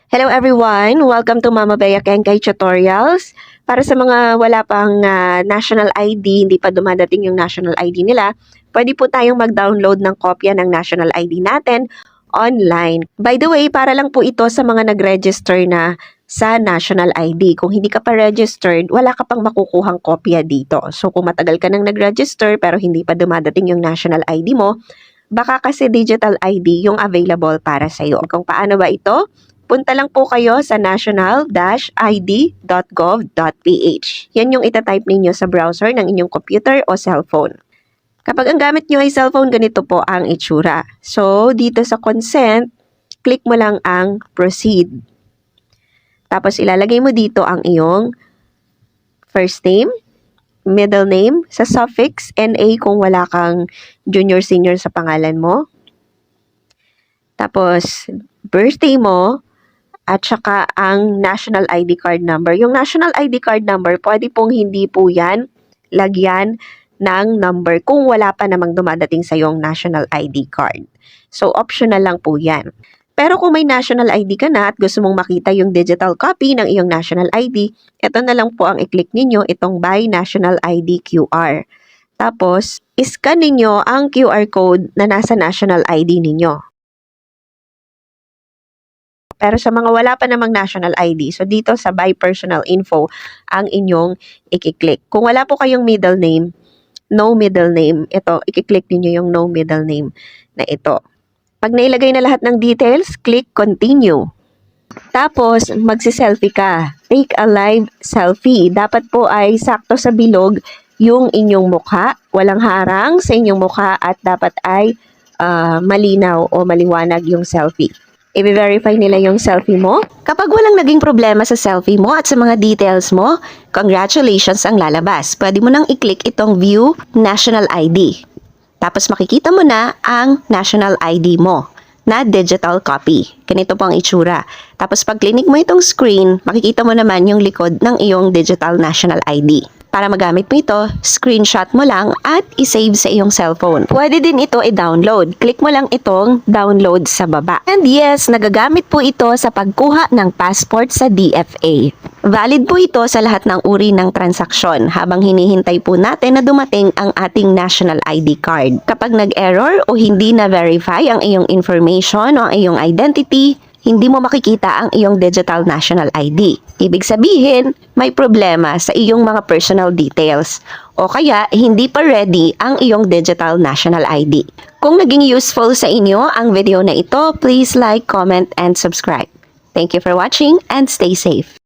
Hello everyone! Welcome to Mama Bea Kenkay Tutorials. Para sa mga wala pang national ID, hindi pa dumadating yung national ID nila, pwede po tayong mag-download ng kopya ng national ID natin online. By the way, para lang po ito sa mga nag-register na sa national ID. Kung hindi ka pa registered, wala ka pang makukuhang kopya dito. So kung matagal ka nang nag-register pero hindi pa dumadating yung national ID mo, baka kasi digital ID yung available para sa'yo. Kung paano ba ito? Punta lang po kayo sa national-id.gov.ph. Yan yung itatype ninyo sa browser ng inyong computer o cellphone. Kapag ang gamit nyo ay cellphone, ganito po ang itsura. So, dito sa consent, click mo lang ang proceed. Tapos ilalagay mo dito ang iyong first name, middle name, sa suffix, NA kung wala kang junior, senior sa pangalan mo. Tapos, birthday mo, at saka ang national ID card number. Yung national ID card number, pwede pong hindi po yan lagyan ng number kung wala pa namang dumadating sa yung national ID card. So, optional lang po yan. Pero kung may national ID ka na at gusto mong makita yung digital copy ng iyong national ID, ito na lang po ang i-click ninyo, itong Buy National ID QR. Tapos, iscan ninyo ang QR code na nasa national ID ninyo. Pero sa mga wala pa namang national ID, so dito sa Buy Personal Info ang inyong i-click. Kung wala po kayong middle name, no middle name, ito, i-click niyo yung no middle name na ito. Pag nailagay na lahat ng details, click Continue. Tapos, magsi-selfie ka. Take a live selfie. Dapat po ay sakto sa bilog yung inyong mukha, walang harang sa inyong mukha at dapat ay malinaw o maliwanag yung selfie. I-verify nila yung selfie mo. Kapag walang naging problema sa selfie mo at sa mga details mo, congratulations ang lalabas. Pwede mo nang i-click itong View National ID. Tapos makikita mo na ang national ID mo na digital copy. Ganito po ang itsura. Tapos pag click mo itong screen, makikita mo naman yung likod ng iyong digital national ID. Para magamit mo ito, screenshot mo lang at isave sa iyong cellphone. Pwede din ito i-download. Click mo lang itong download sa baba. And yes, nagagamit po ito sa pagkuha ng passport sa DFA. Valid po ito sa lahat ng uri ng transaksyon habang hinihintay po natin na dumating ang ating national ID card. Kapag nag-error o hindi na-verify ang iyong information o ang iyong identity, hindi mo makikita ang iyong digital national ID. Ibig sabihin, may problema sa iyong mga personal details o kaya hindi pa ready ang iyong digital national ID. Kung naging useful sa inyo ang video na ito, please like, comment, and subscribe. Thank you for watching and stay safe.